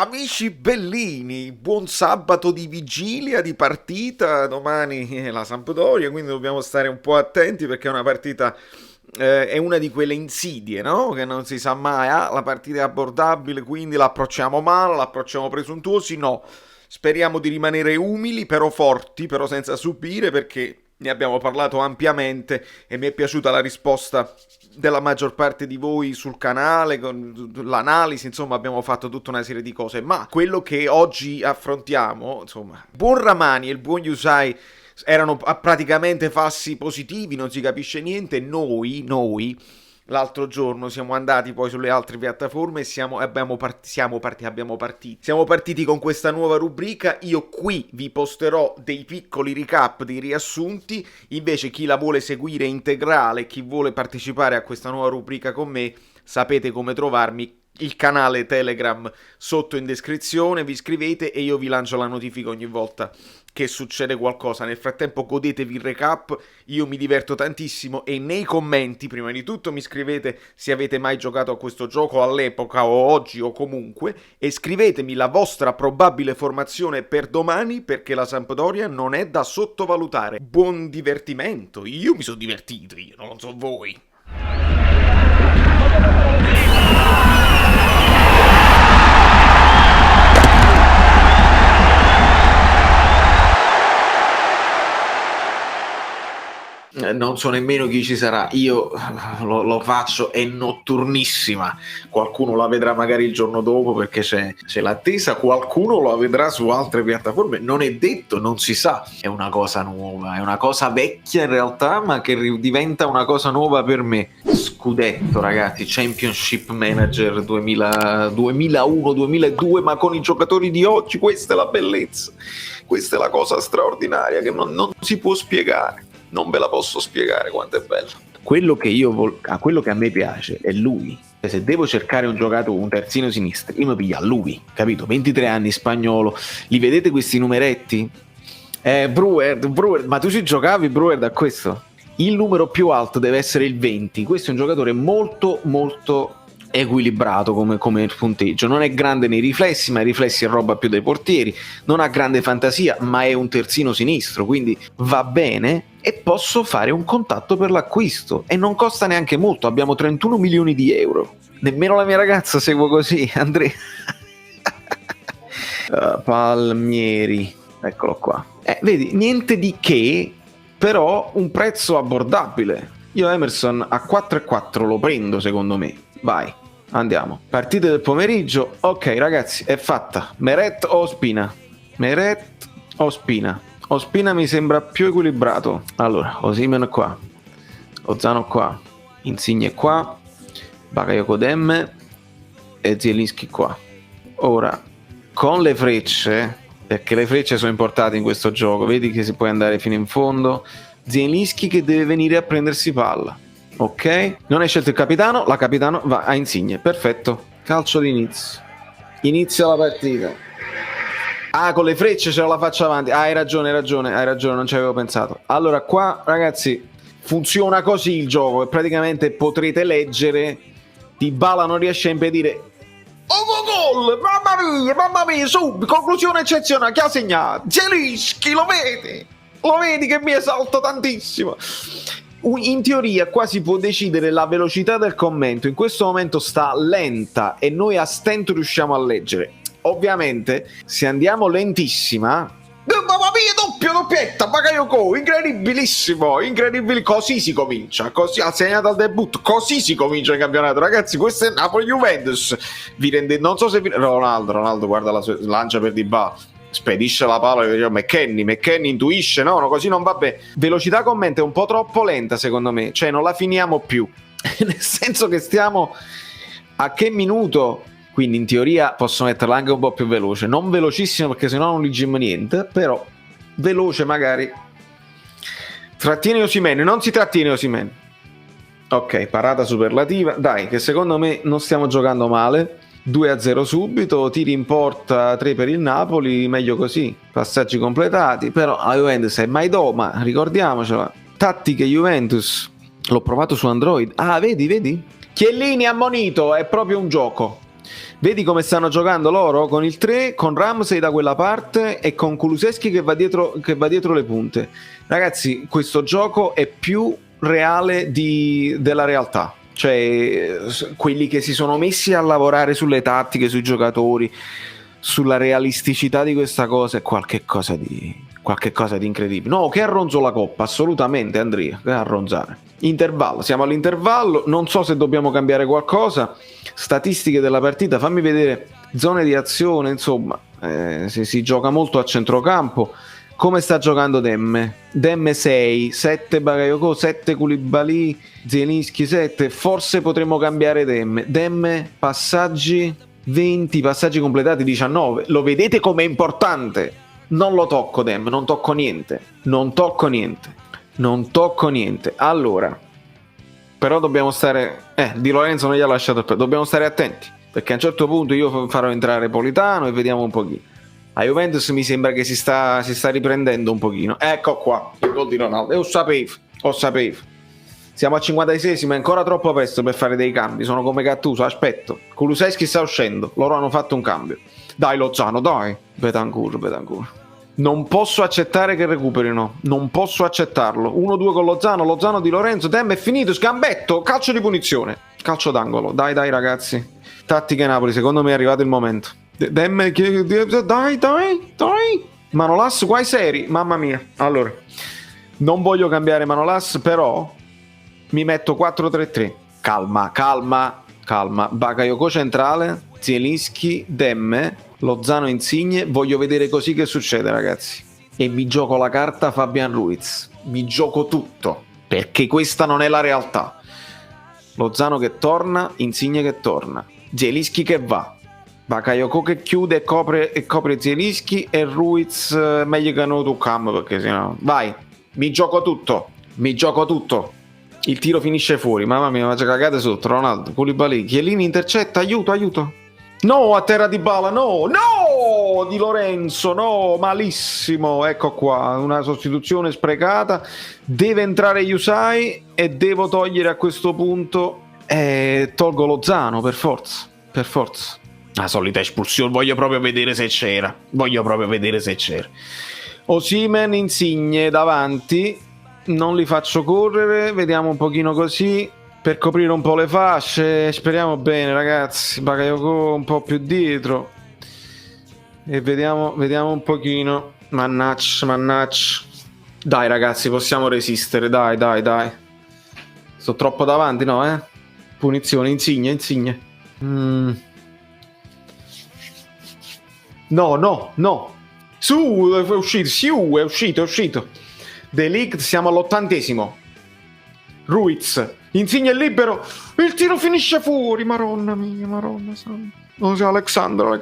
Amici bellini, buon sabato di vigilia, di partita, domani è la Sampdoria, quindi dobbiamo stare un po' attenti perché è una partita, è una di quelle insidie, no? Che non si sa mai, la partita è abbordabile, quindi l'approcciamo male, l'approcciamo presuntuosi, no. Speriamo di rimanere umili, però forti, però senza subire, perché ne abbiamo parlato ampiamente e mi è piaciuta la risposta della maggior parte di voi sul canale, con l'analisi, insomma abbiamo fatto tutta una serie di cose, ma quello che oggi affrontiamo, insomma, buon Ramani e il buon Yusai erano praticamente falsi positivi, non si capisce niente, noi l'altro giorno siamo andati poi sulle altre piattaforme e siamo partiti con questa nuova rubrica. Io qui vi posterò dei piccoli recap, dei riassunti, invece chi la vuole seguire integrale, chi vuole partecipare a questa nuova rubrica con me, sapete come trovarmi. Il canale Telegram sotto in descrizione, vi iscrivete e io vi lancio la notifica ogni volta che succede qualcosa. Nel frattempo godetevi il recap, io mi diverto tantissimo e nei commenti prima di tutto mi scrivete se avete mai giocato a questo gioco all'epoca o oggi o comunque, e scrivetemi la vostra probabile formazione per domani, perché la Sampdoria non è da sottovalutare. Buon divertimento, io mi sono divertito, io non so voi. Non so nemmeno chi ci sarà, io lo faccio, è notturnissima, qualcuno la vedrà magari il giorno dopo perché c'è l'attesa, qualcuno la vedrà su altre piattaforme, non è detto, non si sa, è una cosa nuova, è una cosa vecchia in realtà ma che diventa una cosa nuova per me. Scudetto ragazzi, Championship Manager 2001-2002 ma con i giocatori di oggi, questa è la bellezza, questa è la cosa straordinaria che non si può spiegare. Non ve la posso spiegare quanto è bello. Quello che quello che a me piace è lui. Se devo cercare un giocatore, un terzino sinistro, io mi piglio a lui, capito? 23 anni, spagnolo. Li vedete questi numeretti? Brewer, ma tu ci giocavi Brewer da questo? Il numero più alto deve essere il 20. Questo è un giocatore molto molto equilibrato come punteggio, non è grande nei riflessi, ma i riflessi è roba più dei portieri, non ha grande fantasia, ma è un terzino sinistro, quindi va bene e posso fare un contatto per l'acquisto e non costa neanche molto, abbiamo 31 milioni di euro, nemmeno la mia ragazza seguo così, Andrea. Palmieri, eccolo qua, vedi, niente di che, però un prezzo abbordabile. Io Emerson a 4,4 lo prendo secondo me. Vai, andiamo. Partite del pomeriggio. Ok ragazzi, è fatta. Meret o Ospina? Meret o Ospina? Ospina mi sembra più equilibrato. Allora, Osimhen qua, Ozano qua, Insigne qua, Bakayoko Demme e Zielinski qua. Ora, con le frecce, perché le frecce sono importate in questo gioco, vedi che si può andare fino in fondo. Zielinski che deve venire a prendersi palla. Ok, non hai scelto il capitano, la capitano va a Insigne, perfetto, calcio d'inizio, inizia la partita. Con le frecce ce la faccio avanti, hai ragione, non ci avevo pensato. Allora qua ragazzi funziona così il gioco e praticamente potrete leggere Dybala non riesce a impedire gol, mamma mia, subito, conclusione eccezionale, chi ha segnato? Zielinski, lo vedi che mi esalto tantissimo. In teoria qua si può decidere la velocità del commento, in questo momento sta lenta e noi a stento riusciamo a leggere. Ovviamente se andiamo lentissima, mamma mia, doppietta, Bakayoko, incredibilissimo, così si comincia, così ha segnato al debutto, così si comincia il campionato ragazzi, questo è Napoli-Juventus, vi rendete, non so se Ronaldo guarda la lancia per Dybala, spedisce la palla, McKennie intuisce, no, così non va bene. Velocità commento è un po' troppo lenta secondo me, cioè non la finiamo più nel senso che stiamo a che minuto, quindi in teoria posso metterla anche un po' più veloce, non velocissimo perché sennò non leggiamo niente, però veloce magari. Trattieni Osimhen, non si trattiene Osimhen. Ok, parata superlativa, dai che secondo me non stiamo giocando male. 2-0 subito, tiri in porta 3 per il Napoli, meglio così, passaggi completati, però la Juventus è mai doma, ricordiamocela. Tattiche Juventus, l'ho provato su Android, vedi? Chiellini ammonito, è proprio un gioco. Vedi come stanno giocando loro con il 3, con Ramsey da quella parte e con Kulusevski che va dietro le punte. Ragazzi, questo gioco è più reale della realtà. Cioè, quelli che si sono messi a lavorare sulle tattiche, sui giocatori, sulla realisticità di questa cosa è qualche cosa di incredibile. No, che arronzo la coppa, assolutamente, Andrea, che arronzare. Intervallo, siamo all'intervallo, non so se dobbiamo cambiare qualcosa. Statistiche della partita, fammi vedere zone di azione, insomma, si gioca molto a centrocampo. Come sta giocando Demme? Demme 6, 7 Bakayoko, 7 Koulibaly, Zielinski 7, forse potremmo cambiare Demme. Demme, passaggi 20, passaggi completati 19. Lo vedete com'è importante? Non lo tocco Demme, non tocco niente. Allora, però dobbiamo stare... Di Lorenzo non gli ha lasciato... Dobbiamo stare attenti, perché a un certo punto io farò entrare Politano e vediamo un pochino. A Juventus mi sembra che si sta riprendendo un pochino. Ecco qua, il gol di Ronaldo. Lo sapevo. Siamo al 56esimo, è ancora troppo presto per fare dei cambi. Sono come Gattuso, aspetto. Kulusevski sta uscendo, loro hanno fatto un cambio. Dai Lozano, dai. Betancourt. Non posso accettare che recuperino. Non posso accettarlo. 1-2 con Lozano di Lorenzo. Tempo è finito, scambetto, calcio di punizione. Calcio d'angolo. Dai ragazzi. Tattica Napoli, secondo me è arrivato il momento. Dai. Manolas, guai seri, mamma mia. Allora, non voglio cambiare Manolas, però mi metto 4-3-3. Calma. Bakayoko centrale, Zielinski, Demme, Lozano Insigne. Voglio vedere così che succede, ragazzi. E mi gioco la carta Fabian Ruiz. Mi gioco tutto, perché questa non è la realtà. Lozano che torna, Insigne che torna, Zielinski che va, Bakayoko che chiude e copre Zielinski, e Ruiz meglio che non tu cam, perché sennò... Vai, mi gioco tutto. Il tiro finisce fuori, mamma mia, ma c'è cagate sotto. Ronaldo, Koulibaly, Chiellini intercetta, aiuto. No, a terra di bala, no, Di Lorenzo, no, malissimo. Ecco qua, una sostituzione sprecata. Deve entrare Yusai e devo togliere a questo punto, tolgo Lozano per forza. La solita espulsione, voglio proprio vedere se c'era. Osimhen, Insigne davanti, non li faccio correre, vediamo un pochino così per coprire un po' le fasce, speriamo bene ragazzi. Bakayoko un po' più dietro e vediamo un pochino. Mannaccio. Dai ragazzi, possiamo resistere, dai. Sto troppo davanti, no? Punizione, Insigne. No. È uscito. De Ligt, siamo all'80esimo. Ruiz, Insigne è libero, il tiro finisce fuori, Maronna santa. Non so, Alexandro.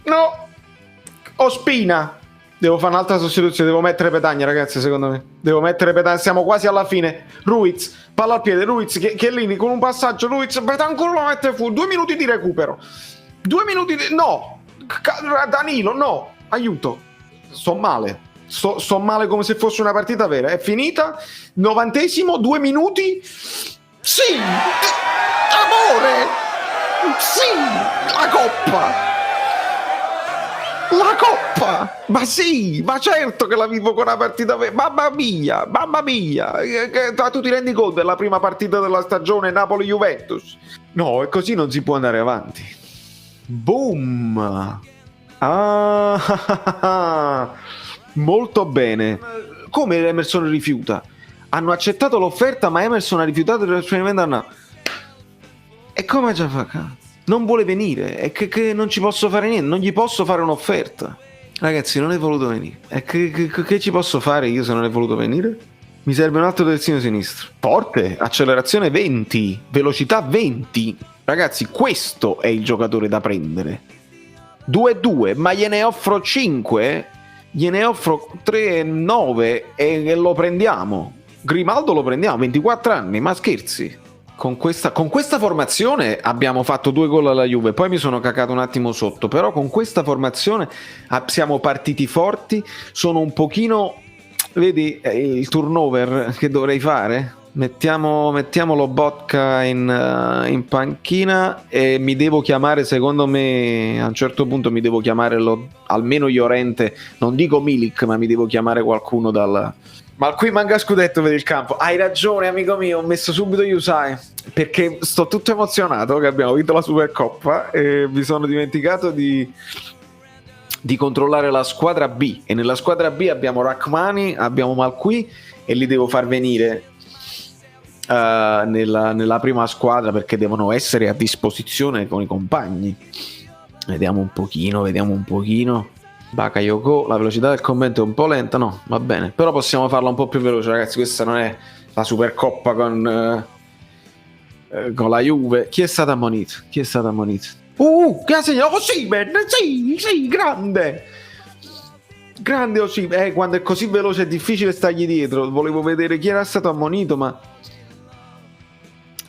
No. Ospina. Devo fare un'altra sostituzione, devo mettere Petagna, ragazzi, secondo me. Siamo quasi alla fine. Ruiz, palla al piede, Ruiz, Chiellini con un passaggio, Ruiz, Betancourt lo mette fuori. 2 minuti di recupero. No. Danilo, no. Aiuto. Sto male come se fosse una partita vera. È finita. 90esimo, 2 minuti. Sì, amore. Sì, la coppa. Ma sì, ma certo che la vivo con una partita vera. Mamma mia. Tu ti rendi conto della prima partita della stagione Napoli-Juventus? No, e così non si può andare avanti. Boom. Molto bene. Come Emerson rifiuta? Hanno accettato l'offerta, ma Emerson ha rifiutato il trasferimento. E come già fa? Non vuole venire. E che non ci posso fare niente. Non gli posso fare un'offerta. Ragazzi, non è voluto venire. E che ci posso fare io se non è voluto venire? Mi serve un altro terzino sinistro. Forte, accelerazione 20, velocità 20. Ragazzi, questo è il giocatore da prendere. 2-2, ma gliene offro 5, gliene offro 3-9 e lo prendiamo. Grimaldo lo prendiamo, 24 anni, ma scherzi. Con questa formazione abbiamo fatto 2 gol alla Juve, poi mi sono cacato un attimo sotto, però con questa formazione siamo partiti forti. Sono un pochino, vedi il turnover che dovrei fare? Mettiamo Lobotka in panchina e mi devo chiamare, secondo me, a un certo punto mi devo chiamare almeno Llorente, non dico Milik, ma mi devo chiamare qualcuno Ma qui manca scudetto per il campo. Hai ragione, amico mio, ho messo subito Yusai, perché sto tutto emozionato che abbiamo vinto la Supercoppa e mi sono dimenticato di controllare la squadra B, e nella squadra B abbiamo Rachmani, abbiamo Malqui e li devo far venire nella prima squadra perché devono essere a disposizione con i compagni. Vediamo un pochino. Bakayoko, la velocità del commento è un po' lenta, no, va bene, però possiamo farla un po' più veloce, ragazzi. Questa non è la Supercoppa con la Juve. Chi è stato ammonito? Che ha segnato Osimhen, sì, grande Osimhen. Quando è così veloce è difficile stargli dietro. Volevo vedere chi era stato ammonito, ma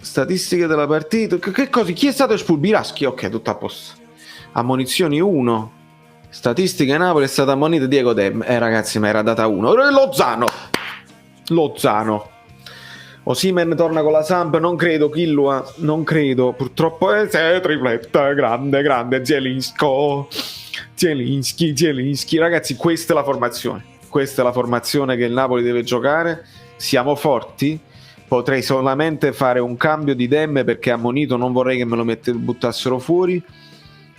statistiche della partita, che cosa? Chi è stato espulso? Biraschi, ok, tutto a posto. Ammonizioni 1. Statistiche Napoli, è stato ammonito Diego Dem. Ragazzi, ma era data 1. Lozano. Osimhen torna con la Samp, non credo, Killua, non credo, purtroppo tripletta, grande, Zielinski, ragazzi, questa è la formazione che il Napoli deve giocare. Siamo forti, potrei solamente fare un cambio di Dem perché ammonito non vorrei che me lo buttassero fuori,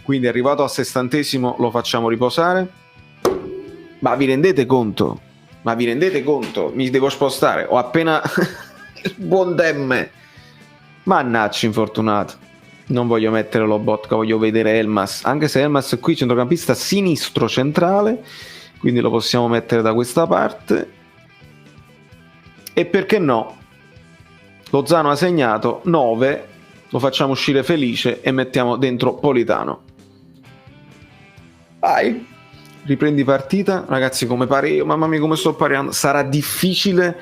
quindi arrivato a 60° lo facciamo riposare. Ma vi rendete conto? Mi devo spostare, ho appena il buon Dem, mannaggia, infortunato. Non voglio mettere Lobotka, voglio vedere Elmas, anche se Elmas è qui centrocampista sinistro centrale, quindi lo possiamo mettere da questa parte. E perché no, Lozano ha segnato 9, lo facciamo uscire felice e mettiamo dentro Politano. Vai, riprendi partita, ragazzi. Come pare io, mamma mia come sto pareando, sarà difficile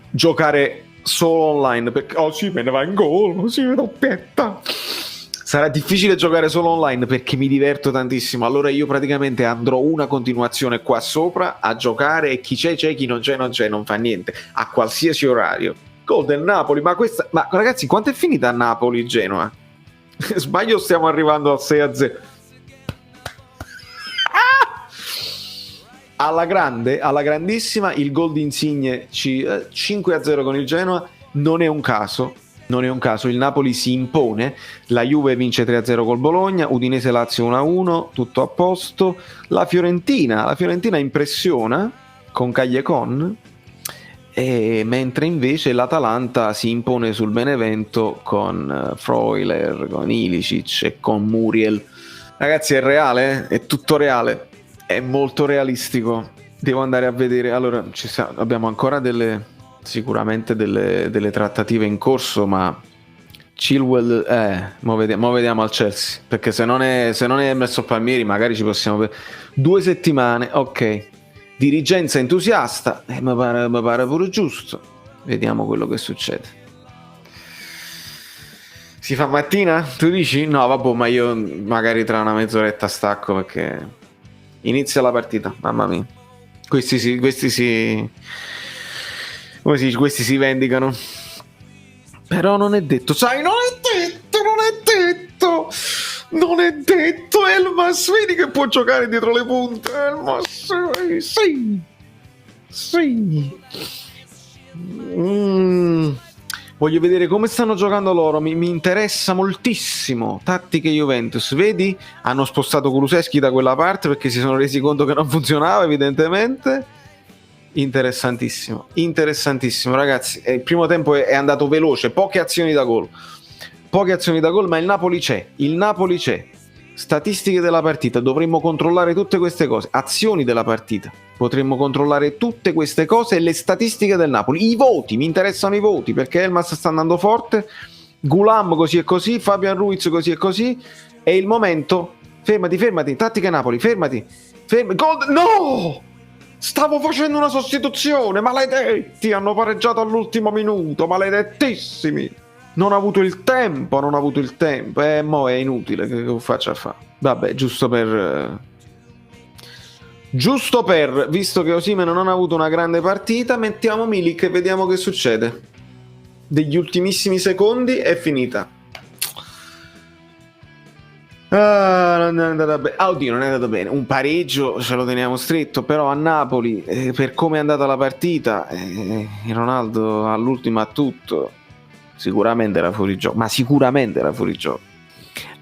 giocare solo online perché sì, me ne va in gol, sì, doppietta. Sarà difficile giocare solo online perché mi diverto tantissimo. Allora io praticamente andrò una continuazione qua sopra a giocare e chi c'è, chi non c'è, non fa niente, a qualsiasi orario. Gol del Napoli, ma ragazzi, quanto è finita Napoli-Genoa? Sbaglio, stiamo arrivando al 6-0. Alla grandissima, il gol di Insigne 5-0 con il Genoa. Non è un caso, il Napoli si impone, la Juve vince 3-0 col Bologna, Udinese Lazio 1-1, tutto a posto. La Fiorentina impressiona con Callecon, mentre invece l'Atalanta si impone sul Benevento con Freuler, con Ilicic e con Muriel. Ragazzi, è reale, è tutto reale, è molto realistico. Devo andare a vedere. Allora, abbiamo ancora sicuramente delle trattative in corso, ma Chilwell mo vediamo al Chelsea, perché se non è messo Palmieri magari ci possiamo 2 settimane, ok. Dirigenza entusiasta, mi pare pure giusto. Vediamo quello che succede. Si fa mattina? Tu dici? No, vabbè, ma io magari tra una mezz'oretta stacco perché inizia la partita, mamma mia. Questi si vendicano. Però non è detto, sai, non è detto. Elmas, vedi che può giocare dietro le punte. Elmas, sì. Voglio vedere come stanno giocando loro, mi interessa moltissimo. Tattiche Juventus, vedi? Hanno spostato Kulusevski da quella parte perché si sono resi conto che non funzionava, evidentemente. Interessantissimo, ragazzi. Il primo tempo è andato veloce, poche azioni da gol, ma il Napoli c'è. Statistiche della partita, dovremmo controllare tutte queste cose. Azioni della partita, potremmo controllare tutte queste cose e le statistiche del Napoli. I voti, mi interessano i voti perché Elmas sta andando forte, Gulam così e così, Fabian Ruiz così e così. È il momento. Fermati, tattica Napoli, fermati. Gol, no! Stavo facendo una sostituzione, maledetti, hanno pareggiato all'ultimo minuto, maledettissimi. Non ho avuto il tempo, mo è inutile, che faccio a fare? Vabbè, giusto per, visto che Osimhen non ha avuto una grande partita, mettiamo Milik e vediamo che succede. degli ultimissimi secondi è finita. Non è andata bene. Oddio, non è andato bene. Un pareggio ce lo teniamo stretto, però a Napoli, per come è andata la partita, Ronaldo all'ultimo ha tutto. Sicuramente era fuori gioco, ma sicuramente era fuori gioco.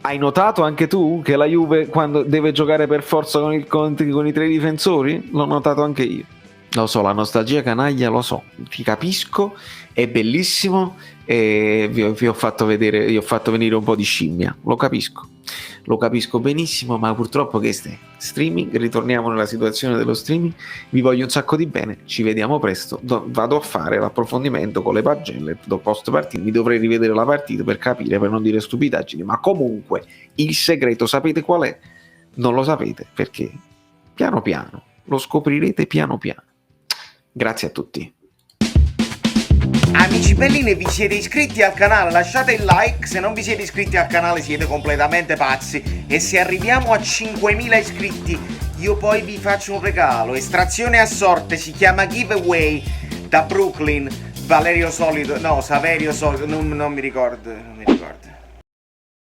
Hai notato anche tu che la Juve quando deve giocare per forza con i tre difensori? L'ho notato anche io. Lo so, la nostalgia canaglia, lo so, ti capisco, è bellissimo e vi ho fatto vedere, vi ho fatto venire un po' di scimmia, lo capisco benissimo, ma purtroppo che streaming, ritorniamo nella situazione dello streaming, vi voglio un sacco di bene, ci vediamo presto, vado a fare l'approfondimento con le pagelle post partita, mi dovrei rivedere la partita per capire, per non dire stupidaggini, ma comunque il segreto sapete qual è? Non lo sapete, perché piano piano lo scoprirete piano piano. Grazie a tutti. Amici belline, vi siete iscritti al canale? Lasciate il like, se non vi siete iscritti al canale siete completamente pazzi. E se arriviamo a 5.000 iscritti io poi vi faccio un regalo. Estrazione a sorte, si chiama giveaway, da Brooklyn, Saverio Solido, non mi ricordo.